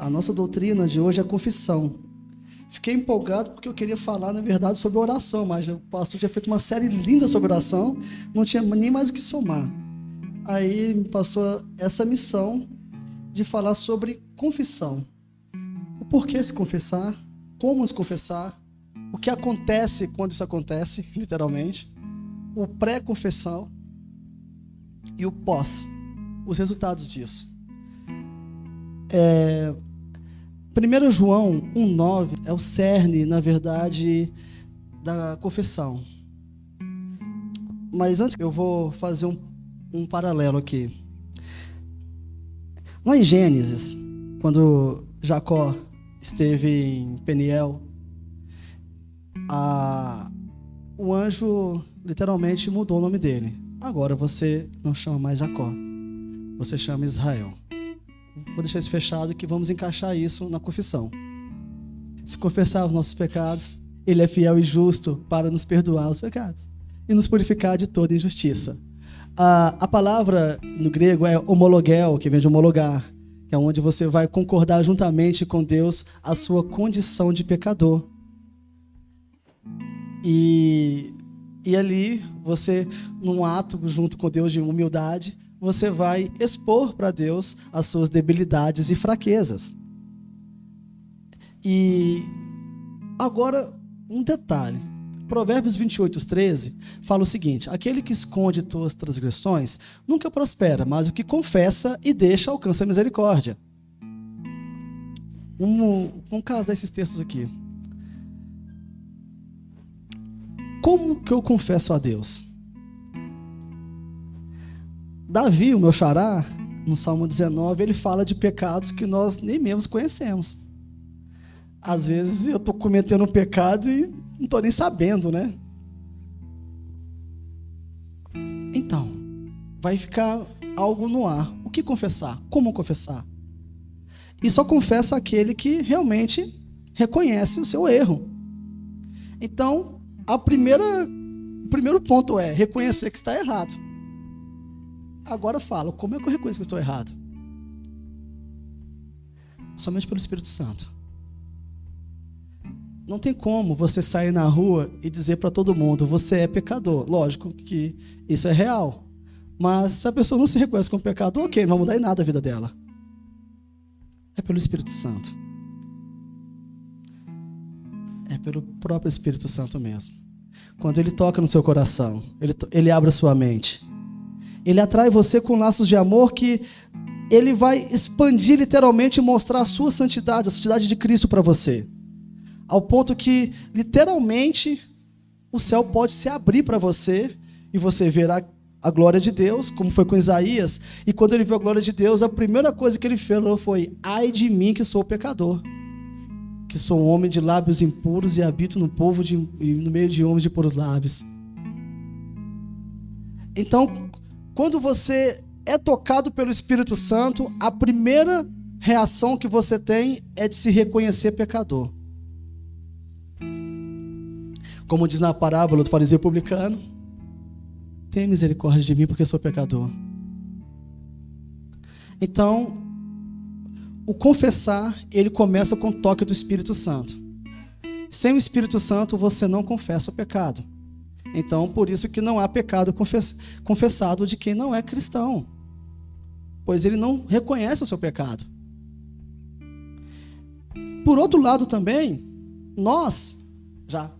A nossa doutrina de hoje é a confissão. Fiquei empolgado porque eu queria falar, na verdade, sobre oração, mas o pastor tinha feito uma série linda sobre oração, não tinha nem mais o que somar. Aí ele me passou essa missão de falar sobre confissão. O porquê se confessar, como se confessar, o que acontece quando isso acontece, literalmente, o pré-confissão e o pós, os resultados disso. 1 João 1,9 é o cerne, na verdade, da confissão. Mas antes eu vou fazer um paralelo aqui. Lá em Gênesis, quando Jacó esteve em Peniel, o anjo literalmente mudou o nome dele. Agora você não chama mais Jacó, você chama Israel. Vou deixar isso fechado que vamos encaixar isso na confissão. Se confessar os nossos pecados, Ele é fiel e justo para nos perdoar os pecados e nos purificar de toda injustiça. A palavra no grego é homologel, que vem de homologar, que é onde você vai concordar juntamente com Deus a sua condição de pecador. E ali, você, num ato junto com Deus de humildade, você vai expor para Deus as suas debilidades e fraquezas. E agora, um detalhe. Provérbios 28:13 fala o seguinte: aquele que esconde tuas transgressões nunca prospera, mas o que confessa e deixa alcança a misericórdia. Vamos casar esses textos aqui. Como que eu confesso a Deus? Davi, o meu xará, no Salmo 19, ele fala de pecados que nós nem mesmo conhecemos. Às vezes eu estou cometendo um pecado e não estou nem sabendo, né? Então, vai ficar algo no ar. O que confessar? Como confessar? E só confessa aquele que realmente reconhece o seu erro. Então, o primeiro ponto é reconhecer que está errado. Agora fala, como é que eu reconheço que eu estou errado? Somente pelo Espírito Santo. Não tem como você sair na rua e dizer para todo mundo, você é pecador. Lógico que isso é real. Mas se a pessoa não se reconhece como pecador, ok, não vai mudar em nada a vida dela. É pelo Espírito Santo. É pelo próprio Espírito Santo mesmo. Quando ele toca no seu coração, ele abre a sua mente. Ele atrai você com laços de amor que ele vai expandir literalmente e mostrar a sua santidade, a santidade de Cristo para você. Ao ponto que, literalmente, o céu pode se abrir para você e você verá a glória de Deus, como foi com Isaías. E quando ele viu a glória de Deus, a primeira coisa que ele falou foi: ai de mim que sou pecador, que sou um homem de lábios impuros e habito no meio de homens de puros lábios. Então, quando você é tocado pelo Espírito Santo, a primeira reação que você tem é de se reconhecer pecador. Como diz na parábola do fariseu publicano: tenha misericórdia de mim porque sou pecador. Então, o confessar, ele começa com o toque do Espírito Santo. Sem o Espírito Santo, você não confessa o pecado. Então, por isso que não há pecado confessado de quem não é cristão, pois ele não reconhece o seu pecado. Por outro lado também, nós, já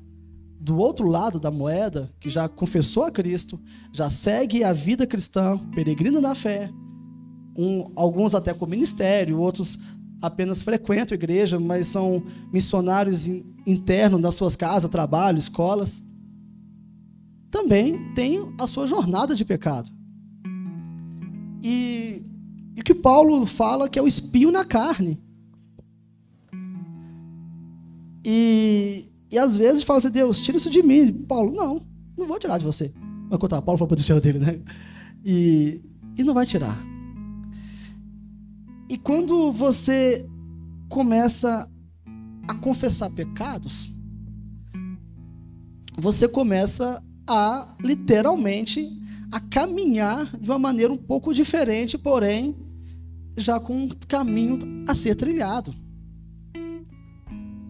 do outro lado da moeda, que já confessou a Cristo, já segue a vida cristã, peregrina na fé, alguns até com ministério, outros apenas frequentam a igreja, mas são missionários internos nas suas casas, trabalho, escolas, também tem a sua jornada de pecado. E o que Paulo fala que é o espinho na carne. E às vezes fala assim: Deus, tira isso de mim. Paulo, não vou tirar de você. Vai contar, Paulo falou para o Senhor dele, né? E não vai tirar. E quando você começa a confessar pecados, você começa a, literalmente, a caminhar de uma maneira um pouco diferente, porém, já com um caminho a ser trilhado.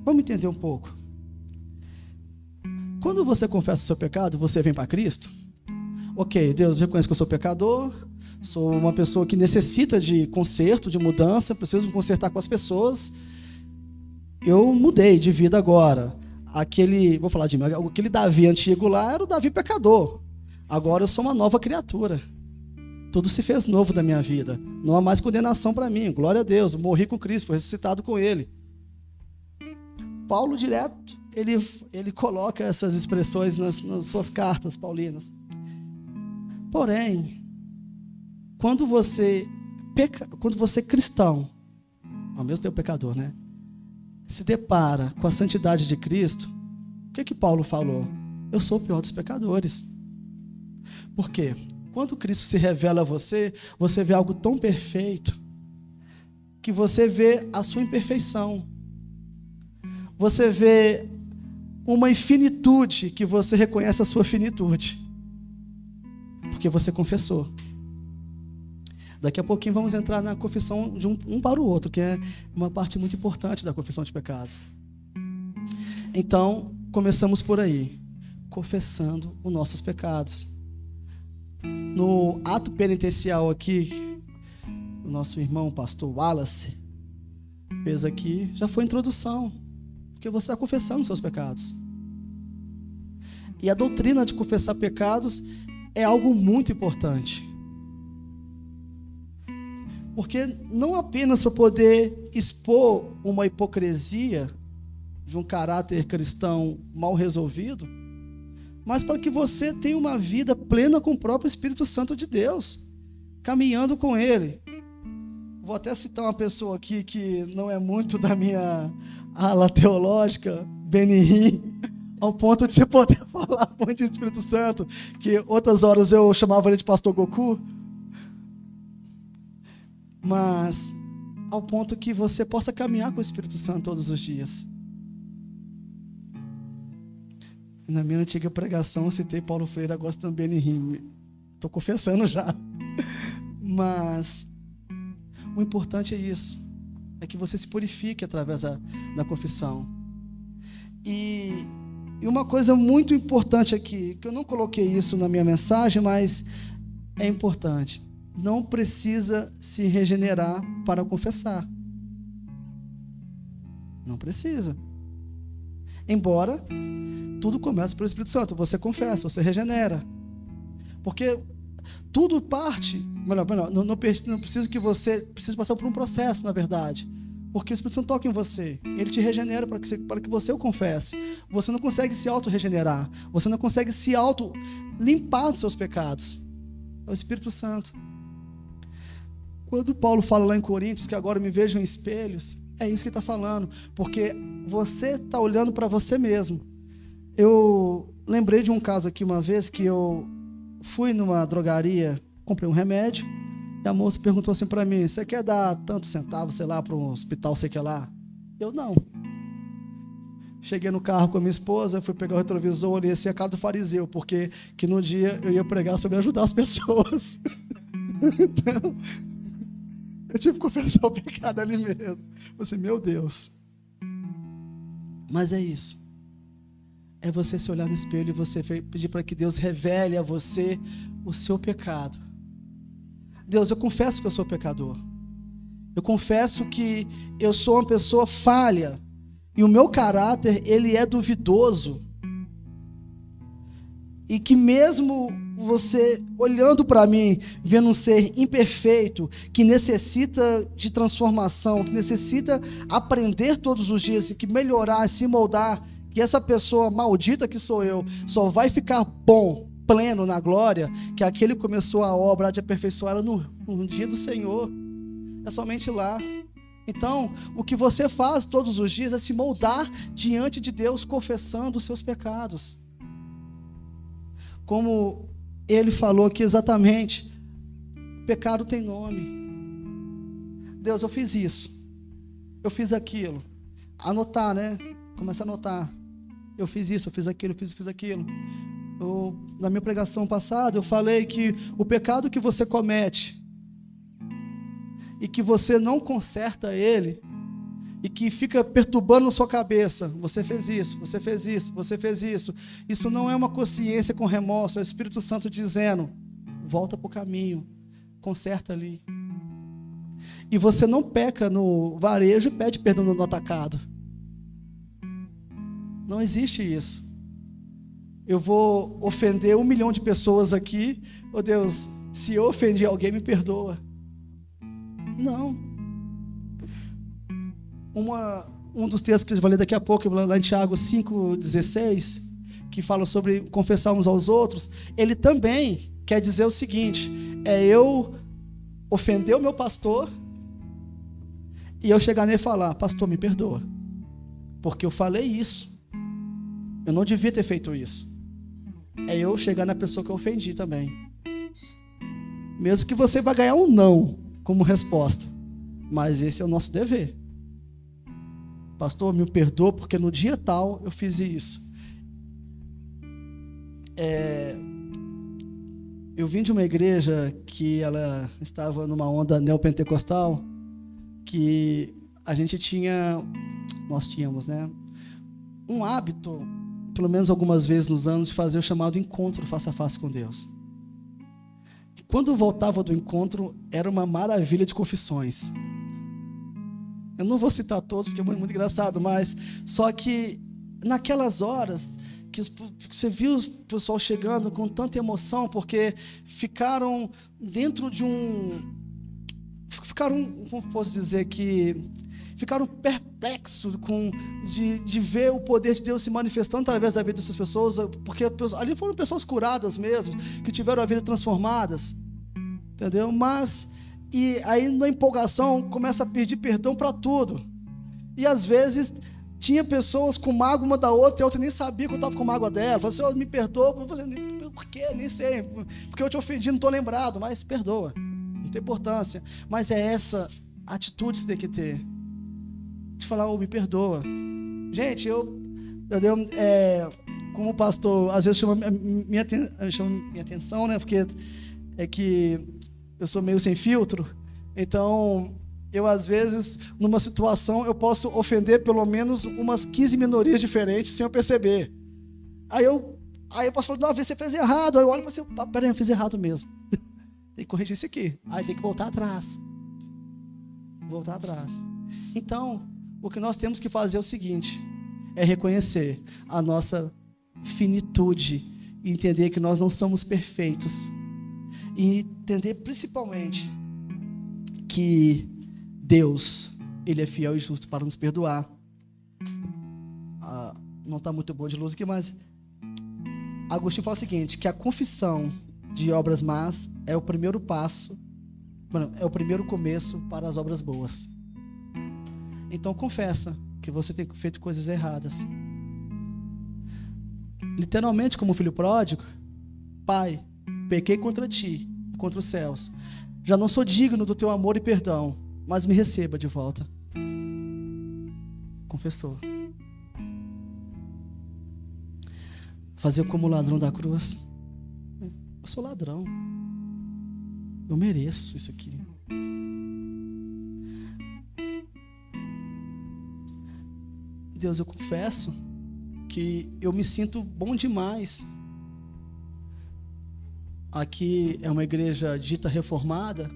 Vamos entender um pouco. Quando você confessa o seu pecado, você vem para Cristo. Ok, Deus, eu reconheço que eu sou pecador, sou uma pessoa que necessita de conserto, de mudança, preciso me consertar com as pessoas. Eu mudei de vida agora. Vou falar de mim, aquele Davi antigo lá era o Davi pecador. Agora eu sou uma nova criatura. Tudo se fez novo da minha vida. Não há mais condenação para mim. Glória a Deus. Eu morri com Cristo, fui ressuscitado com Ele. Paulo direto, ele coloca essas expressões nas suas cartas paulinas. Porém, quando você cristão, ao mesmo tempo pecador, né? Se depara com a santidade de Cristo, o que Paulo falou? Eu sou o pior dos pecadores. Por quê? Quando Cristo se revela a você, você vê algo tão perfeito que você vê a sua imperfeição. Você vê uma infinitude que você reconhece a sua finitude. Porque você confessou. Daqui a pouquinho vamos entrar na confissão de um para o outro, que é uma parte muito importante da confissão de pecados. Então, começamos por aí, confessando os nossos pecados. No ato penitencial aqui, o nosso irmão, o pastor Wallace, fez aqui, já foi a introdução, porque você está confessando os seus pecados. E a doutrina de confessar pecados é algo muito importante. Porque não apenas para poder expor uma hipocrisia de um caráter cristão mal resolvido, mas para que você tenha uma vida plena com o próprio Espírito Santo de Deus, caminhando com Ele. Vou até citar uma pessoa aqui que não é muito da minha ala teológica, Benihim, ao ponto de você poder falar muito de Espírito Santo, que outras horas eu chamava ele de Pastor Goku, mas ao ponto que você possa caminhar com o Espírito Santo todos os dias. Na minha antiga pregação eu citei Paulo Freire, agora também Benihim. Estou confessando já. Mas o importante é isso, é que você se purifique através da confissão. E uma coisa muito importante aqui, que eu não coloquei isso na minha mensagem, mas é importante. Não precisa se regenerar para confessar. Não precisa. Embora tudo comece pelo Espírito Santo. Você confessa, você regenera. Porque tudo parte... Não precisa que você precise passar por um processo, na verdade. Porque o Espírito Santo toca em você. Ele te regenera para que você o confesse. Você não consegue se auto-regenerar. Você não consegue se auto-limpar dos seus pecados. É o Espírito Santo. Quando Paulo fala lá em Coríntios que agora me vejam em espelhos, é isso que ele está falando. Porque você está olhando para você mesmo. Eu lembrei de um caso aqui uma vez que eu fui numa drogaria, comprei um remédio, e a moça perguntou assim para mim, você quer dar tantos centavos, sei lá, para um hospital, sei que lá? Eu, não. Cheguei no carro com a minha esposa, fui pegar o retrovisor, olhei assim a cara do fariseu, porque que no dia eu ia pregar sobre ajudar as pessoas. Então, eu tive que confessar o pecado ali mesmo. Eu assim, meu Deus. Mas é isso. É você se olhar no espelho e você pedir para que Deus revele a você o seu pecado. Deus, eu confesso que eu sou pecador. Eu confesso que eu sou uma pessoa falha. E o meu caráter, ele é duvidoso. E que mesmo você olhando para mim, vendo um ser imperfeito, que necessita de transformação, que necessita aprender todos os dias, e que melhorar, se moldar, que essa pessoa maldita que sou eu, só vai ficar bom, pleno na glória, que aquele que começou a obra de aperfeiçoar ela no dia do Senhor. É somente lá. Então, o que você faz todos os dias é se moldar diante de Deus, confessando os seus pecados. Como ele falou aqui exatamente, pecado tem nome. Deus, eu fiz isso, eu fiz aquilo. Anotar, né? Começa a anotar. Eu fiz isso, eu fiz aquilo, eu fiz aquilo. Na minha pregação passada, eu falei que o pecado que você comete, e que você não conserta ele, e que fica perturbando na sua cabeça, você fez isso, você fez isso, você fez isso. Isso não é uma consciência com remorso, é o Espírito Santo dizendo, volta para o caminho, conserta ali. E você não peca no varejo e pede perdão no atacado. Não existe isso. Eu vou ofender 1 milhão de pessoas aqui, oh Deus, se eu ofendi alguém, me perdoa. Não. Um dos textos que eu vou ler daqui a pouco, lá em Tiago 5,16, que fala sobre confessar uns aos outros, ele também quer dizer o seguinte, eu ofender o meu pastor e eu chegar nele e falar, pastor, me perdoa, porque eu falei isso, eu não devia ter feito isso. É eu chegar na pessoa que eu ofendi também. Mesmo que você vai ganhar um não como resposta, mas esse é o nosso dever. Pastor, me perdoa porque no dia tal eu fiz isso. Eu vim de uma igreja que ela estava numa onda neopentecostal, que nós tínhamos, né, um hábito, pelo menos algumas vezes nos anos, de fazer o chamado encontro face a face com Deus. E quando eu voltava do encontro, era uma maravilha de confissões. Eu não vou citar todos, porque é muito engraçado, mas só que naquelas horas que você viu o pessoal chegando com tanta emoção, porque ficaram dentro de como posso dizer, ficaram perplexos de ver o poder de Deus se manifestando através da vida dessas pessoas, porque ali foram pessoas curadas mesmo, que tiveram a vida transformadas, entendeu? E aí na empolgação começa a pedir perdão para tudo, e às vezes tinha pessoas com mágoa uma da outra, e a outra nem sabia que eu estava com mágoa dela. Falei, Senhor, me perdoa. Por quê? Nem sei, porque eu te ofendi, não estou lembrado, mas perdoa, não tem importância. Mas é essa atitude que você tem que ter, de falar, me perdoa. Gente, como pastor, às vezes chama minha atenção, né? Porque é que eu sou meio sem filtro, então eu às vezes, numa situação, eu posso ofender pelo menos umas 15 minorias diferentes sem eu perceber. Aí eu posso falar, não, você fez errado. Aí eu olho para você, peraí, eu fiz errado mesmo. Tem que corrigir isso aqui. Aí tem que voltar atrás. Então, o que nós temos que fazer é o seguinte, é reconhecer a nossa finitude e entender que nós não somos perfeitos. E entender principalmente que Deus, Ele é fiel e justo para nos perdoar. Não está muito boa de luz aqui, mas Agostinho fala o seguinte, que a confissão de obras más é o primeiro passo, é o primeiro começo para as obras boas. Então confessa que você tem feito coisas erradas. Literalmente, como o filho pródigo, Pai, pequei contra ti, contra os céus. Já não sou digno do teu amor e perdão, mas me receba de volta. Confessou. Fazer como o ladrão da cruz. Eu sou ladrão. Eu mereço isso aqui. Deus, eu confesso que eu me sinto bom demais. Aqui é uma igreja dita reformada.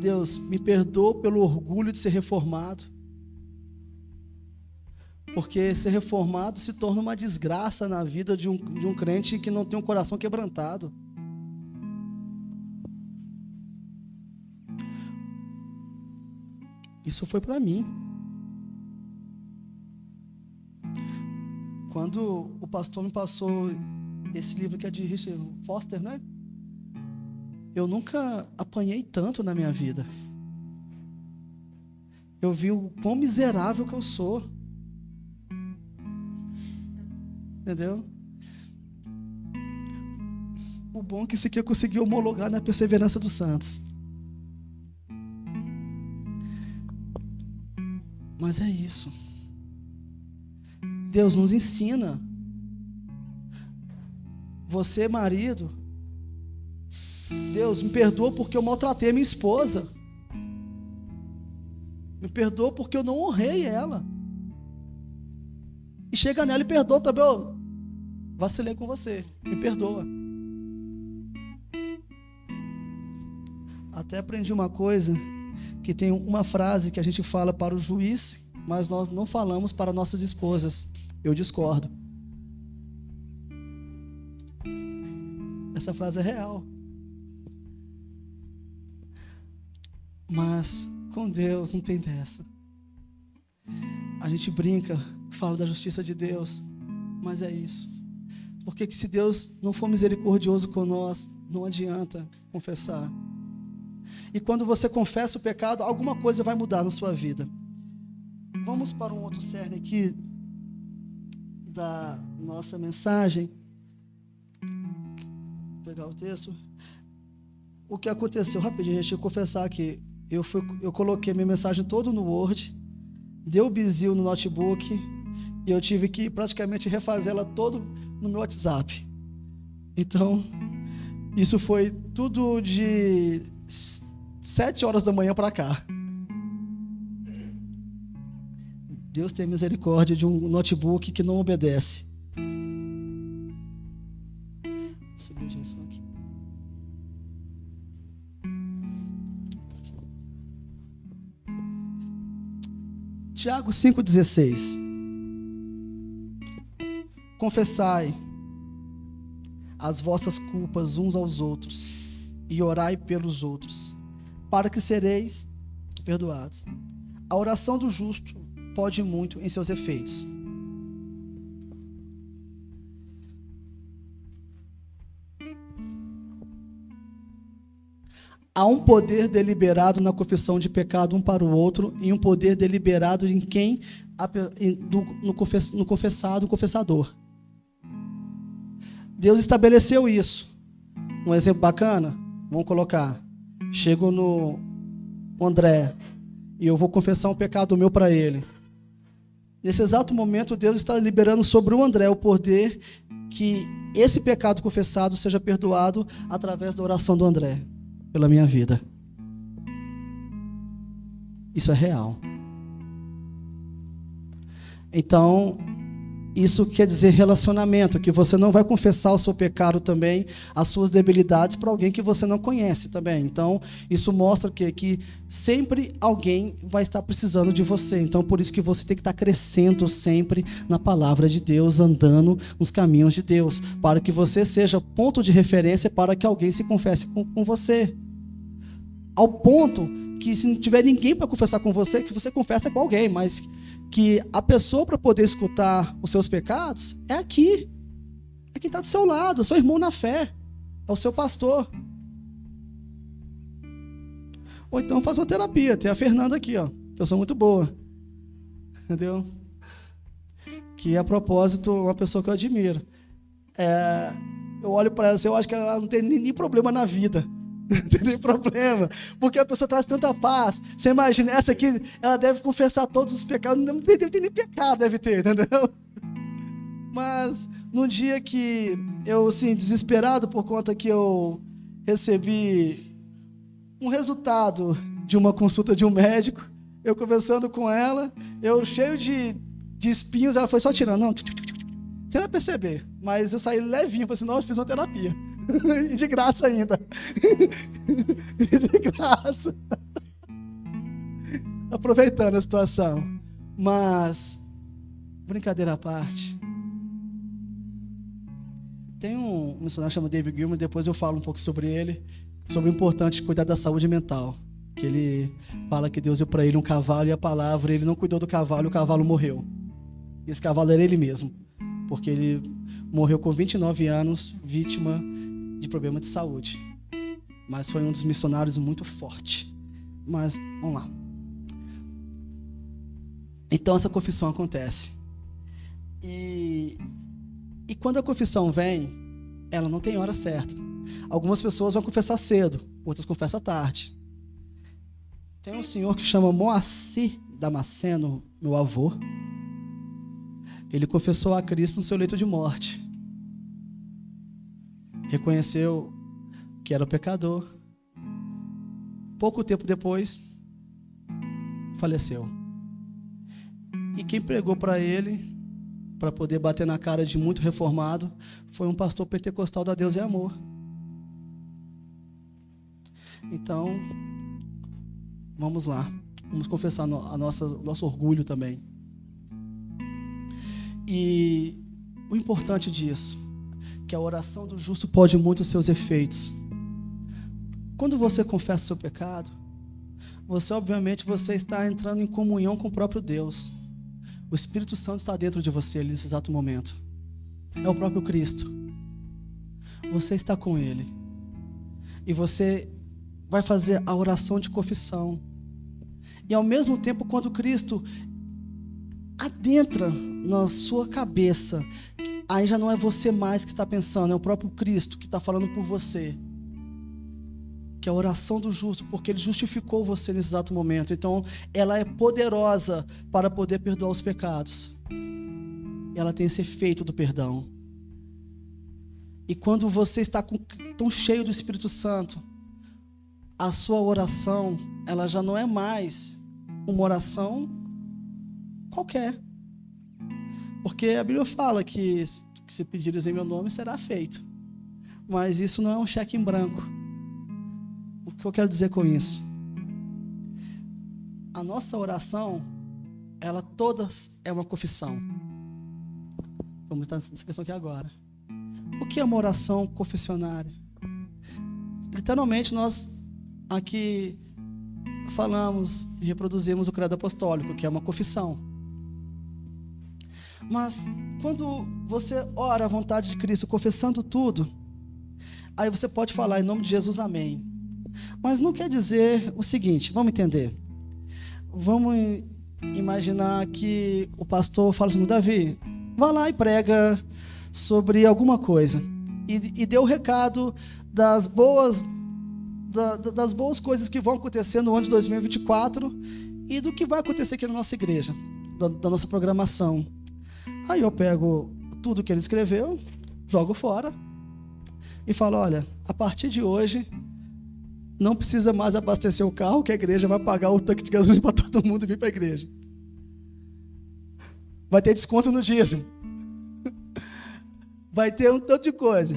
Deus, me perdoa pelo orgulho de ser reformado. Porque ser reformado se torna uma desgraça na vida de um crente que não tem um coração quebrantado. Isso foi para mim. Quando o pastor me passou esse livro que é de Richard Foster, né? Eu nunca apanhei tanto na minha vida. Eu vi o quão miserável que eu sou. Entendeu? O bom é que isso aqui eu consegui homologar na perseverança dos santos. Mas é isso. Deus nos ensina. Você, marido, Deus, me perdoa porque eu maltratei a minha esposa. Me perdoa porque eu não honrei ela. E chega nela e perdoa também. Eu vacilei com você. Me perdoa. Até aprendi uma coisa, que tem uma frase que a gente fala para o juiz, mas nós não falamos para nossas esposas. Eu discordo. Essa frase é real. Mas com Deus não tem dessa. A gente brinca, fala da justiça de Deus, mas é isso. Porque se Deus não for misericordioso com nós, não adianta confessar. E quando você confessa o pecado, alguma coisa vai mudar na sua vida. Vamos para um outro cerne aqui da nossa mensagem. Vou pegar o texto. O que aconteceu, rapidinho, deixa eu confessar aqui. Eu coloquei minha mensagem toda no Word, deu bizil no notebook e eu tive que praticamente refazer ela todo no meu WhatsApp. Então, isso foi tudo de 7 horas da manhã para cá. Deus tem misericórdia de um notebook que não obedece. Vou subir isso aqui. Tiago 5,16. Confessai as vossas culpas uns aos outros e orai pelos outros, para que sereis perdoados. A oração do justo pode muito em seus efeitos. Há um poder deliberado na confissão de pecado um para o outro e um poder deliberado em quem no confessador. Deus estabeleceu isso. Um exemplo bacana, vamos colocar. Chego no André e eu vou confessar um pecado meu para ele. Nesse exato momento, Deus está liberando sobre o André o poder que esse pecado confessado seja perdoado através da oração do André pela minha vida. Isso é real. Então, isso quer dizer relacionamento, que você não vai confessar o seu pecado também, as suas debilidades para alguém que você não conhece também. Então, isso mostra que sempre alguém vai estar precisando de você. Então, por isso que você tem que estar crescendo sempre na palavra de Deus, andando nos caminhos de Deus, para que você seja ponto de referência para que alguém se confesse com você. Ao ponto que se não tiver ninguém para confessar com você, que você confessa com alguém, mas que a pessoa para poder escutar os seus pecados é aqui. É quem está do seu lado, é o seu irmão na fé, é o seu pastor. Ou então faz uma terapia. Tem a Fernanda aqui, ó, pessoa muito boa, entendeu? Que a propósito, uma pessoa que eu admiro. Eu olho para ela assim, eu acho que ela não tem nem problema na vida. Não tem nem problema, porque a pessoa traz tanta paz. Você imagina, essa aqui, ela deve confessar todos os pecados, não deve ter nem pecado, deve ter, entendeu? Mas no dia que eu, assim, desesperado por conta que eu recebi um resultado de uma consulta de um médico, eu conversando com ela, eu cheio de espinhos, ela foi só tirando, não, você não vai perceber, mas eu saí levinho, falei assim, não, eu fiz uma terapia. E de graça ainda. E de graça. Aproveitando a situação. Mas, brincadeira à parte, tem um missionário chamado David Gilmour, depois eu falo um pouco sobre ele, sobre o importante cuidar da saúde mental. Que ele fala que Deus deu para ele um cavalo e a palavra, ele não cuidou do cavalo e o cavalo morreu. Esse cavalo era ele mesmo, porque ele morreu com 29 anos, vítima de problema de saúde. Mas foi um dos missionários muito forte. Mas, vamos lá. Então, essa confissão acontece. E quando a confissão vem, ela não tem hora certa. Algumas pessoas vão confessar cedo, outras confessam tarde. Tem um senhor que chama Moacir Damasceno, meu avô. Ele confessou a Cristo no seu leito de morte. Reconheceu que era pecador. Pouco tempo depois, faleceu. E quem pregou para ele, para poder bater na cara de muito reformado, foi um pastor pentecostal da Deus é Amor. Então, vamos lá. Vamos confessar nosso orgulho também. E o importante disso, que a oração do justo pode muito os seus efeitos. Quando você confessa o seu pecado, obviamente você está entrando em comunhão com o próprio Deus. O Espírito Santo está dentro de você nesse exato momento. É o próprio Cristo. Você está com Ele. E você vai fazer a oração de confissão. E ao mesmo tempo, quando Cristo adentra na sua cabeça, aí já não é você mais que está pensando, é o próprio Cristo que está falando por você. Que é a oração do justo, porque Ele justificou você nesse exato momento. Então, ela é poderosa para poder perdoar os pecados. Ela tem esse efeito do perdão. E quando você está tão cheio do Espírito Santo, a sua oração, ela já não é mais uma oração qualquer. Porque a Bíblia fala que se pedires em meu nome, será feito. Mas isso não é um cheque em branco. O que eu quero dizer com isso? A nossa oração, ela toda é uma confissão. Vamos entrar nessa questão aqui agora. O que é uma oração confessionária? Literalmente, nós aqui falamos e reproduzimos o credo apostólico, que é uma confissão. Mas quando você ora à vontade de Cristo, confessando tudo, aí você pode falar em nome de Jesus, amém. Mas não quer dizer o seguinte, vamos entender. Vamos imaginar que o pastor fala assim, Davi, vá lá e prega sobre alguma coisa. E dê o recado das boas coisas que vão acontecer no ano de 2024 e do que vai acontecer aqui na nossa igreja, da nossa programação. Aí eu pego tudo que ele escreveu, jogo fora e falo, olha, a partir de hoje não precisa mais abastecer o carro, que a igreja vai pagar o tanque de gasolina para todo mundo vir para a igreja. Vai ter desconto no dízimo. Vai ter um tanto de coisa.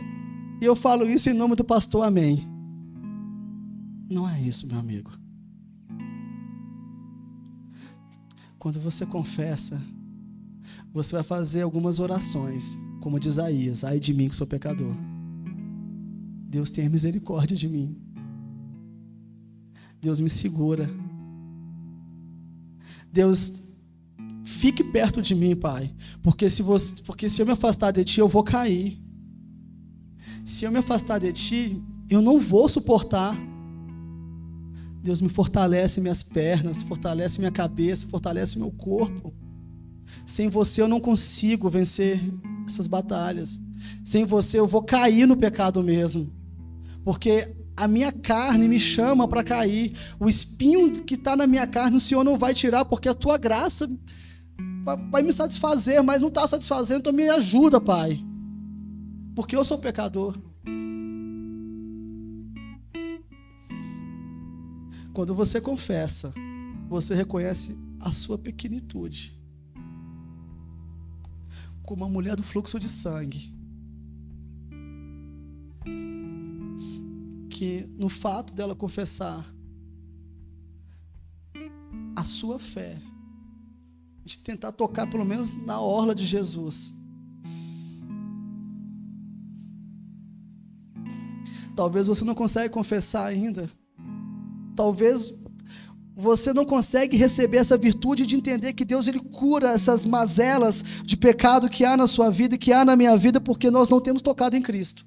E eu falo isso em nome do pastor, amém. Não é isso, meu amigo. Quando você confessa, você vai fazer algumas orações, como de Isaías, ai de mim que sou pecador. Deus tenha misericórdia de mim. Deus me segura. Deus, fique perto de mim, Pai, porque se eu me afastar de Ti, eu vou cair. Se eu me afastar de Ti, eu não vou suportar. Deus me fortalece minhas pernas, fortalece minha cabeça, fortalece meu corpo. Sem você eu não consigo vencer essas batalhas. Sem você eu vou cair no pecado mesmo. Porque a minha carne me chama para cair. O espinho que está na minha carne o Senhor não vai tirar, porque a Tua graça vai me satisfazer, mas não está satisfazendo, então me ajuda, Pai. Porque eu sou pecador. Quando você confessa, você reconhece a sua pequenitude. Como a mulher do fluxo de sangue. Que no fato dela confessar a sua fé, de tentar tocar pelo menos na orla de Jesus, talvez você não consiga confessar ainda, talvez você não consegue receber essa virtude de entender que Deus ele cura essas mazelas de pecado que há na sua vida e que há na minha vida, porque nós não temos tocado em Cristo.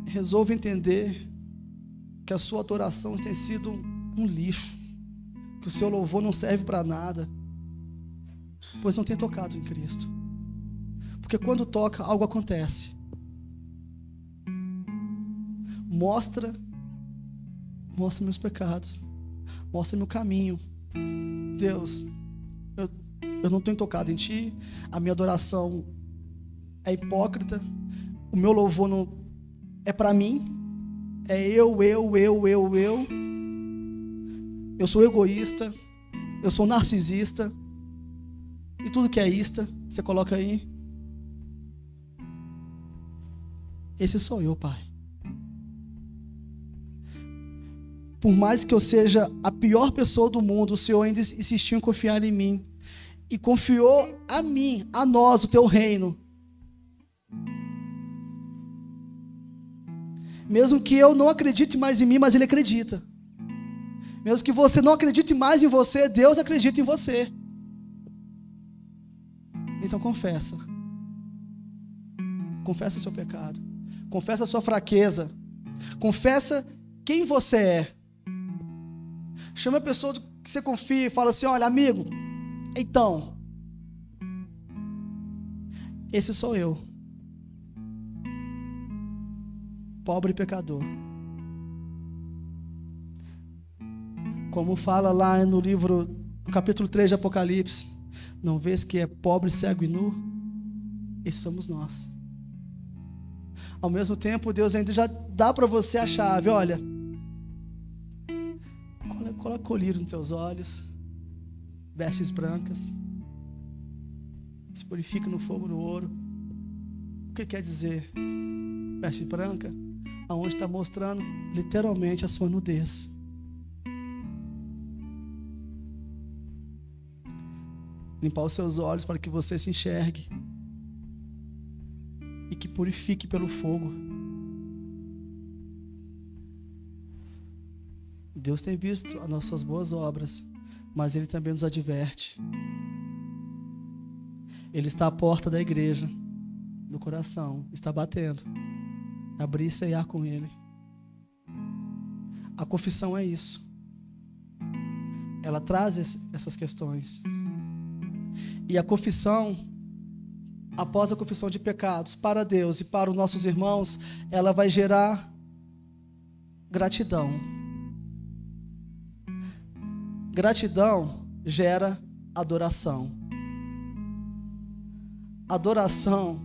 Resolva entender que a sua adoração tem sido um lixo, que o seu louvor não serve para nada, pois não tem tocado em Cristo. Porque quando toca, algo acontece. Mostra meus pecados, mostra meu caminho. Deus, eu não tenho tocado em Ti, a minha adoração é hipócrita, o meu louvor é para mim, é eu. Eu sou egoísta, eu sou narcisista, e tudo que é ista, você coloca aí. Esse sou eu, Pai. Por mais que eu seja a pior pessoa do mundo, o Senhor ainda insistiu em confiar em mim. E confiou a mim, a nós, o teu reino. Mesmo que eu não acredite mais em mim, mas Ele acredita. Mesmo que você não acredite mais em você, Deus acredita em você. Então confessa. Confessa seu pecado. Confessa a sua fraqueza. Confessa quem você é. Chama a pessoa que você confia e fala assim: olha, amigo, então, esse sou eu, pobre pecador. Como fala lá no livro, no capítulo 3 de Apocalipse, não vês que é pobre, cego e nu? Esses somos nós. Ao mesmo tempo, Deus ainda já dá para você a chave. Olha, coloca colírio nos teus olhos, vestes brancas, se purifica no fogo do ouro. O que quer dizer veste branca? Aonde está mostrando literalmente a sua nudez. Limpar os seus olhos para que você se enxergue e que purifique pelo fogo. Deus tem visto as nossas boas obras, mas Ele também nos adverte. Ele está à porta da igreja, do coração, está batendo. Abrir e ceiar com Ele. A confissão é isso. Ela traz essas questões. E a confissão, após a confissão de pecados, para Deus e para os nossos irmãos, ela vai gerar gratidão. Gratidão gera adoração. Adoração,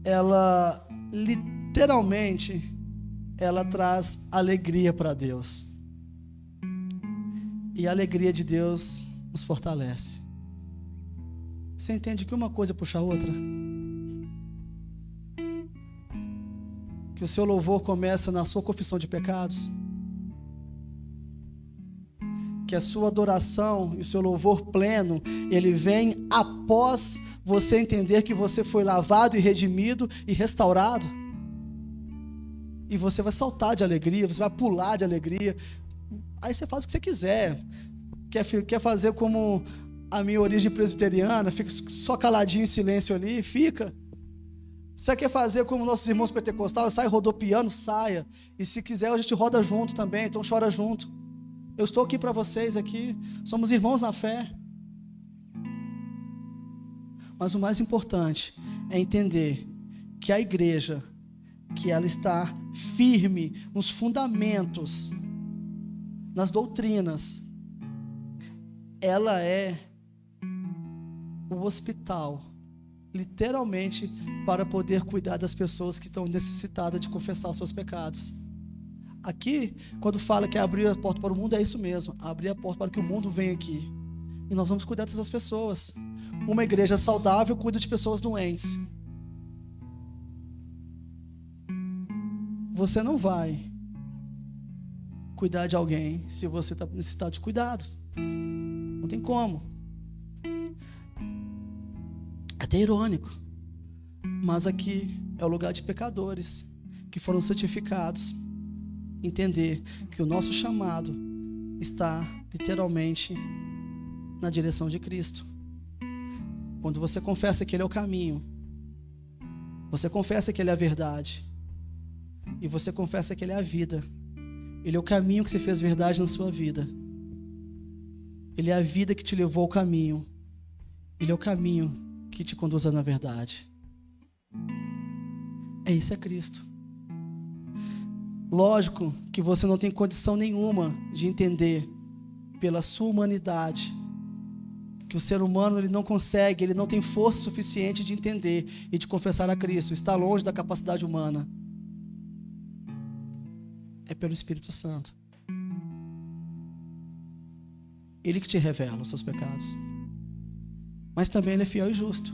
ela literalmente, ela traz alegria para Deus. E a alegria de Deus nos fortalece. Você entende que uma coisa puxa a outra? Que o seu louvor começa na sua confissão de pecados. Que a sua adoração e o seu louvor pleno, ele vem após você entender que você foi lavado e redimido e restaurado. E você vai saltar de alegria, você vai pular de alegria. Aí você faz o que você quiser. Quer fazer como a minha origem presbiteriana, fica só caladinho em silêncio ali, fica. Você quer fazer como nossos irmãos pentecostais, sai rodopiando, saia. E se quiser, a gente roda junto também, então chora junto. Eu estou aqui para vocês aqui, somos irmãos na fé. Mas o mais importante é entender que a igreja, que ela está firme nos fundamentos, nas doutrinas, ela é o hospital, literalmente, para poder cuidar das pessoas que estão necessitadas de confessar os seus pecados. Aqui, quando fala que abrir a porta para o mundo, é isso mesmo, abrir a porta para que o mundo venha aqui. E nós vamos cuidar dessas pessoas. Uma igreja saudável cuida de pessoas doentes. Você não vai cuidar de alguém se você está necessitado de cuidado. Não tem como. É até irônico. Mas aqui é o lugar de pecadores que foram santificados. Entender que o nosso chamado está literalmente na direção de Cristo. Quando você confessa que Ele é o caminho, você confessa que Ele é a verdade, e você confessa que Ele é a vida. Ele é o caminho que se fez verdade na sua vida. Ele é a vida que te levou ao caminho. Ele é o caminho que te conduz na verdade. Isso é Cristo. Lógico que você não tem condição nenhuma de entender pela sua humanidade, que o ser humano ele não consegue, ele não tem força suficiente de entender e de confessar a Cristo, está longe da capacidade humana. é pelo Espírito Santo. Ele que te revela os seus pecados. Mas também Ele é fiel e justo.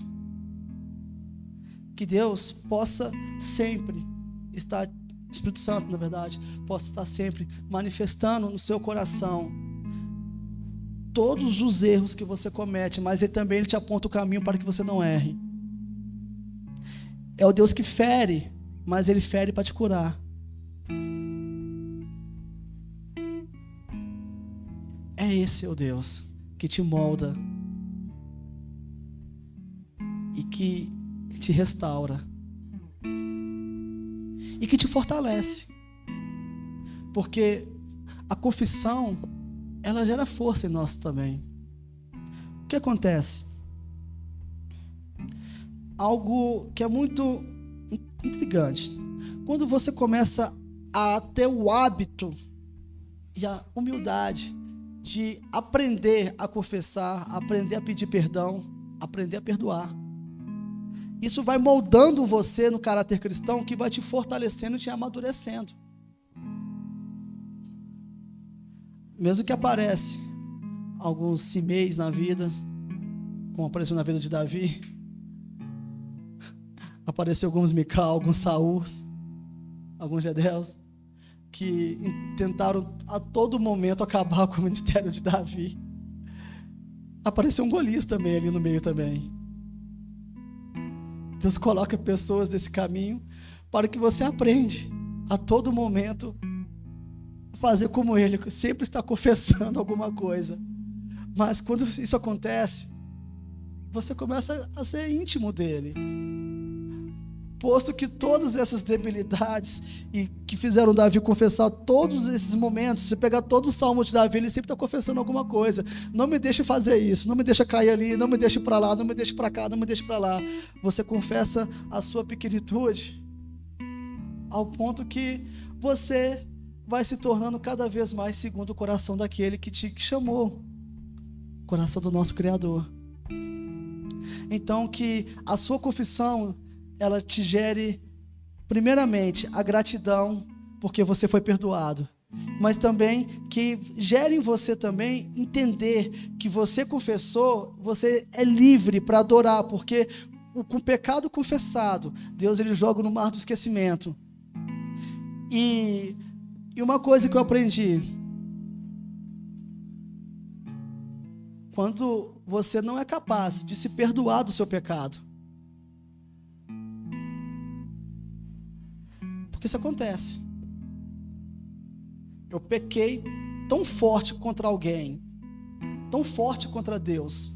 Que Deus possa sempre estar, Espírito Santo, na verdade, possa estar sempre manifestando no seu coração todos os erros que você comete, mas Ele também te aponta o caminho para que você não erre. É o Deus que fere, mas Ele fere para te curar. É esse o Deus que te molda e que te restaura e que te fortalece, porque a confissão, ela gera força em nós também. O que acontece? Algo que é muito intrigante. Quando você começa a ter o hábito e a humildade de aprender a confessar, aprender a pedir perdão, aprender a perdoar, isso vai moldando você no caráter cristão, que vai te fortalecendo e te amadurecendo. Mesmo que aparece alguns Simeis na vida, como apareceu na vida de Davi, apareceu alguns Mical, alguns Saúls, alguns Gedeões, que tentaram a todo momento acabar com o ministério de Davi. Apareceu um Golias também ali no meio também. Deus coloca pessoas desse caminho para que você aprenda a todo momento fazer como Ele, sempre está confessando alguma coisa. Mas quando isso acontece, você começa a ser íntimo dele. Posto que todas essas debilidades e que fizeram Davi confessar todos esses momentos, se pegar todos os salmos de Davi, ele sempre está confessando alguma coisa. Não me deixe fazer isso, não me deixe cair ali, não me deixe para lá, não me deixe para cá, não me deixe para lá. Você confessa a sua pequenitude ao ponto que você vai se tornando cada vez mais segundo o coração daquele que te chamou, o coração do nosso Criador. Então que a sua confissão, ela te gere, primeiramente, a gratidão, porque você foi perdoado, mas também que gere em você também entender que você confessou, você é livre para adorar, porque com o pecado confessado, Deus ele joga no mar do esquecimento. E uma coisa que eu aprendi, quando você não é capaz de se perdoar do seu pecado, porque isso acontece. Eu pequei tão forte contra alguém, tão forte contra Deus.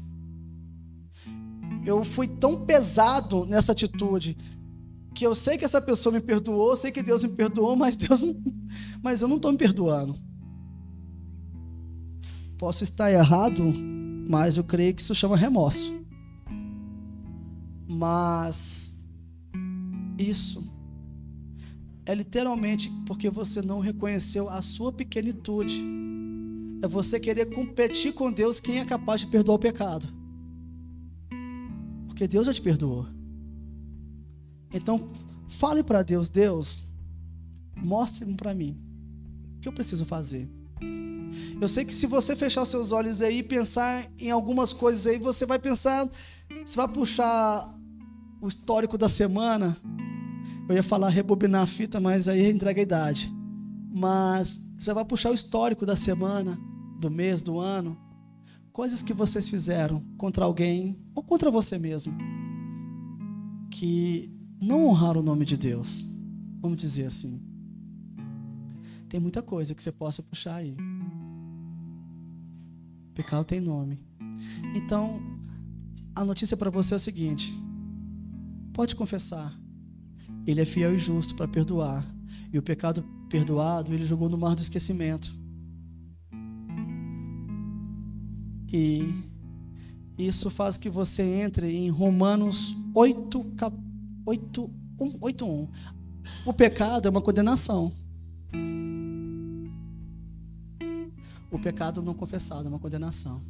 Eu fui tão pesado nessa atitude, que eu sei que essa pessoa me perdoou, eu sei que Deus me perdoou, mas eu não estou me perdoando. Posso estar errado, mas eu creio que isso chama remorso. Mas isso é literalmente porque você não reconheceu a sua pequenitude. É você querer competir com Deus quem é capaz de perdoar o pecado. Porque Deus já te perdoou. Então, fale para Deus: Deus, mostre-me para mim o que eu preciso fazer. Eu sei que se você fechar os seus olhos aí e pensar em algumas coisas aí, você vai pensar, você vai puxar o histórico da semana. Eu ia falar rebobinar a fita, mas aí entrega a idade. Mas você vai puxar o histórico da semana, do mês, do ano, coisas que vocês fizeram contra alguém ou contra você mesmo, que não honraram o nome de Deus, vamos dizer assim. Tem muita coisa que você possa puxar aí. O pecado tem nome. Então, a notícia para você é o seguinte: pode confessar. Ele é fiel e justo para perdoar. E o pecado perdoado, ele jogou no mar do esquecimento. E isso faz que você entre em Romanos 8:1. O pecado é uma condenação. O pecado não confessado é uma condenação.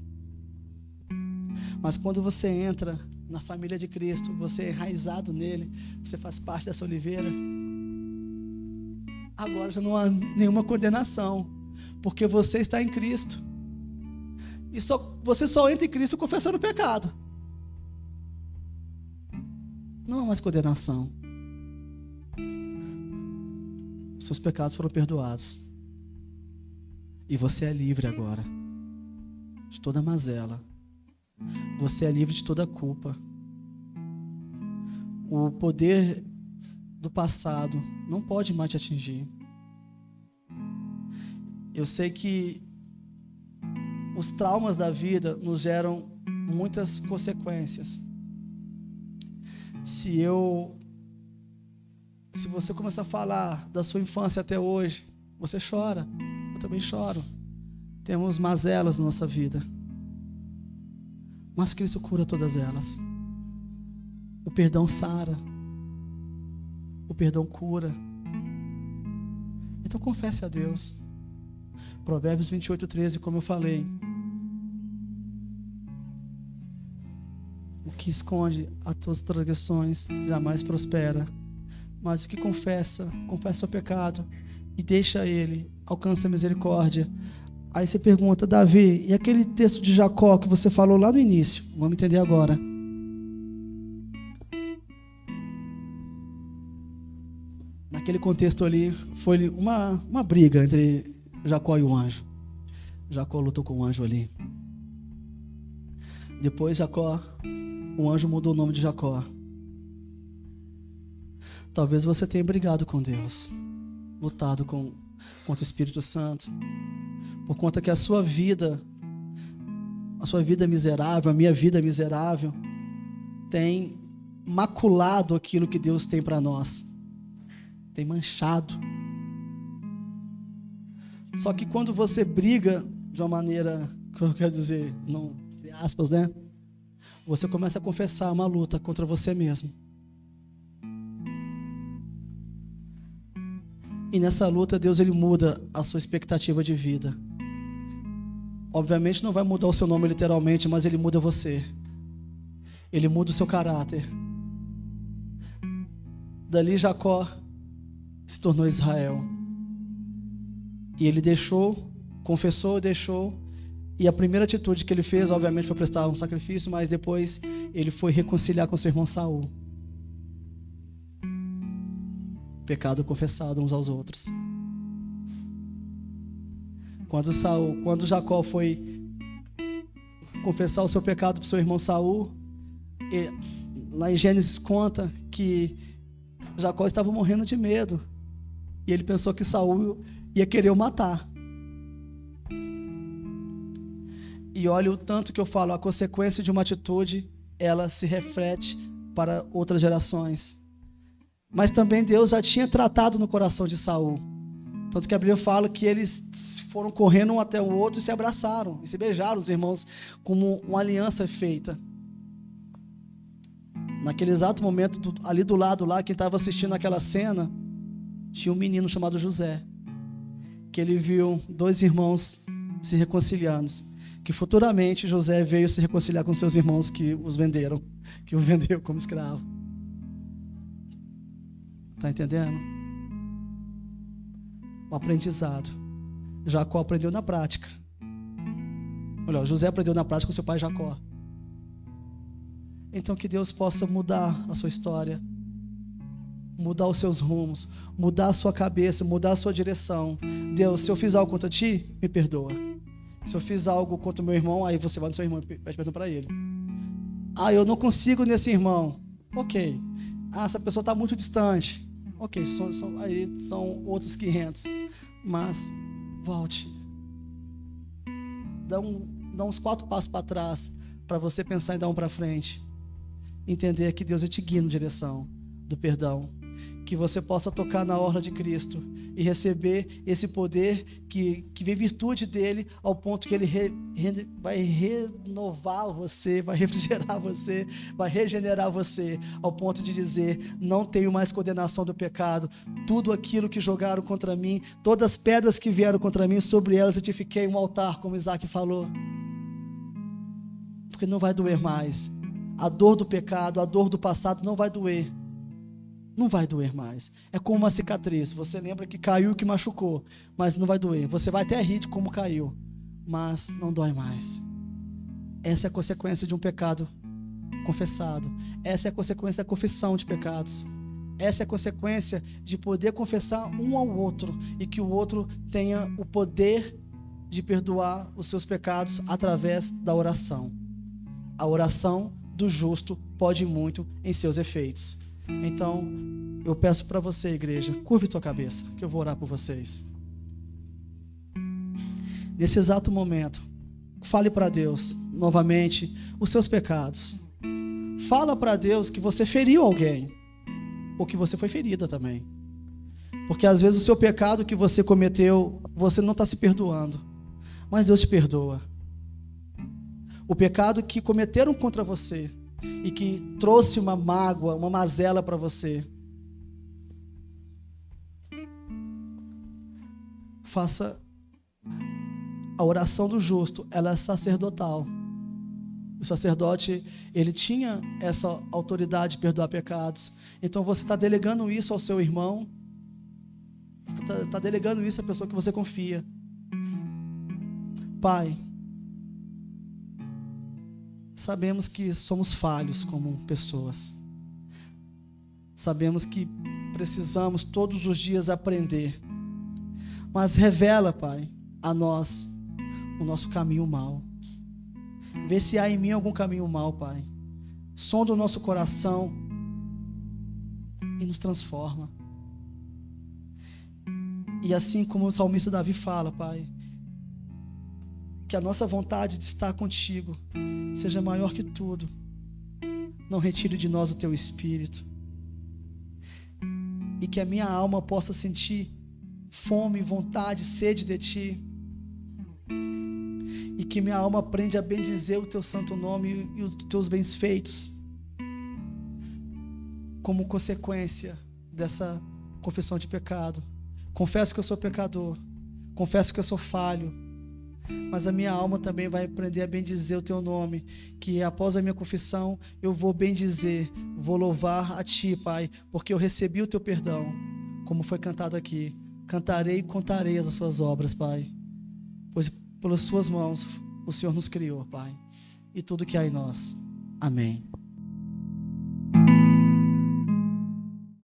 Mas quando você entra na família de Cristo, você é enraizado nele, você faz parte dessa oliveira, agora já não há nenhuma condenação, porque você está em Cristo. E você só entra em Cristo confessando o pecado. Não há mais condenação. Seus pecados foram perdoados. E você é livre agora de toda mazela. Você é livre de toda culpa. O poder do passado não pode mais te atingir. Eu sei que os traumas da vida nos geram muitas consequências. Se você começar a falar da sua infância até hoje, você chora, eu também choro. Temos mazelas na nossa vida, mas Cristo cura todas elas. O perdão sara, o perdão cura. Então confesse a Deus. Provérbios 28:13, como eu falei, o que esconde as tuas transgressões jamais prospera, mas o que confessa o pecado e deixa ele, alcança a misericórdia. Aí você pergunta: Davi, e aquele texto de Jacó que você falou lá no início? Vamos entender agora. Naquele contexto ali, foi uma briga entre Jacó e o anjo. Jacó lutou com o anjo ali. Depois o anjo mudou o nome de Jacó. Talvez você tenha brigado com Deus, lutado contra o Espírito Santo, por conta que a sua vida miserável, a minha vida miserável, tem maculado aquilo que Deus tem para nós, tem manchado. Só que quando você briga de uma maneira, que eu quero dizer, não, entre aspas, né? Você começa a confessar uma luta contra você mesmo. E nessa luta, Deus ele muda a sua expectativa de vida. Obviamente não vai mudar o seu nome literalmente, mas ele muda você. Ele muda o seu caráter. Dali Jacó se tornou Israel. E ele confessou, deixou. E a primeira atitude que ele fez, obviamente, foi prestar um sacrifício, mas depois ele foi reconciliar com seu irmão Saul. Pecado confessado uns aos outros. Quando Jacó foi confessar o seu pecado para o seu irmão Saul, lá em Gênesis conta que Jacó estava morrendo de medo. E ele pensou que Saul ia querer o matar. E olha o tanto que eu falo, a consequência de uma atitude, ela se reflete para outras gerações. Mas também Deus já tinha tratado no coração de Saul. Tanto que a Bíblia fala que eles foram correndo um até o outro e se abraçaram, e se beijaram, os irmãos, como uma aliança feita. Naquele exato momento, ali do lado, lá, quem estava assistindo aquela cena, tinha um menino chamado José, que ele viu dois irmãos se reconciliando, que futuramente José veio se reconciliar com seus irmãos que o venderam como escravo. Está entendendo? O aprendizado. Jacó aprendeu na prática. Olha, José aprendeu na prática com seu pai Jacó. Então que Deus possa mudar a sua história, mudar os seus rumos, mudar a sua cabeça, mudar a sua direção. Deus, se eu fiz algo contra ti, me perdoa. Se eu fiz algo contra o meu irmão, aí você vai no seu irmão e pede perdão para ele. Eu não consigo nesse irmão. Ok. Essa pessoa está muito distante. Ok, aí são outros 500. Mas volte. Dá uns 4 passos para trás, para você pensar em dar um para frente. Entender que Deus te guia na direção do perdão. Que você possa tocar na orla de Cristo e receber esse poder que vem virtude dele, ao ponto que ele vai renovar você, vai refrigerar você, vai regenerar você, ao ponto de dizer: não tenho mais condenação do pecado. Tudo aquilo que jogaram contra mim, todas as pedras que vieram contra mim, sobre elas edifiquei um altar, como Isaac falou. Porque não vai doer mais. A dor do pecado, a dor do passado não vai doer. Não vai doer mais. É como uma cicatriz. Você lembra que caiu, que machucou, mas não vai doer. Você vai até rir de como caiu, mas não dói mais. Essa é a consequência de um pecado confessado. Essa é a consequência da confissão de pecados. Essa é a consequência de poder confessar um ao outro e que o outro tenha o poder de perdoar os seus pecados através da oração. A oração do justo pode muito em seus efeitos. Então, eu peço para você, igreja, curve tua cabeça, que eu vou orar por vocês. Nesse exato momento, fale para Deus, novamente, os seus pecados. Fala para Deus que você feriu alguém, ou que você foi ferida também. Porque às vezes o seu pecado que você cometeu, você não está se perdoando, mas Deus te perdoa. O pecado que cometeram contra você, e que trouxe uma mágoa, uma mazela para você, faça a oração do justo, ela é sacerdotal. O sacerdote, ele tinha essa autoridade de perdoar pecados. Então você está delegando isso ao seu irmão, você está delegando isso à pessoa que você confia. Pai, sabemos que somos falhos como pessoas. Sabemos que precisamos todos os dias aprender. Mas revela, Pai, a nós o nosso caminho mau. Vê se há em mim algum caminho mau, Pai. Sonda o nosso coração e nos transforma. E assim como o salmista Davi fala, Pai, que a nossa vontade de estar contigo seja maior que tudo. Não retire de nós o teu espírito. E que a minha alma possa sentir fome, vontade, sede de ti. E que minha alma aprenda a bendizer o teu santo nome e os teus bens feitos, como consequência dessa confissão de pecado. Confesso que eu sou pecador, confesso que eu sou falho, mas a minha alma também vai aprender a bendizer o teu nome, que após a minha confissão eu vou bendizer, vou louvar a ti, Pai, porque eu recebi o teu perdão, como foi cantado aqui. Cantarei e contarei as suas obras, Pai, pois pelas suas mãos o Senhor nos criou, Pai, e tudo que há em nós. Amém.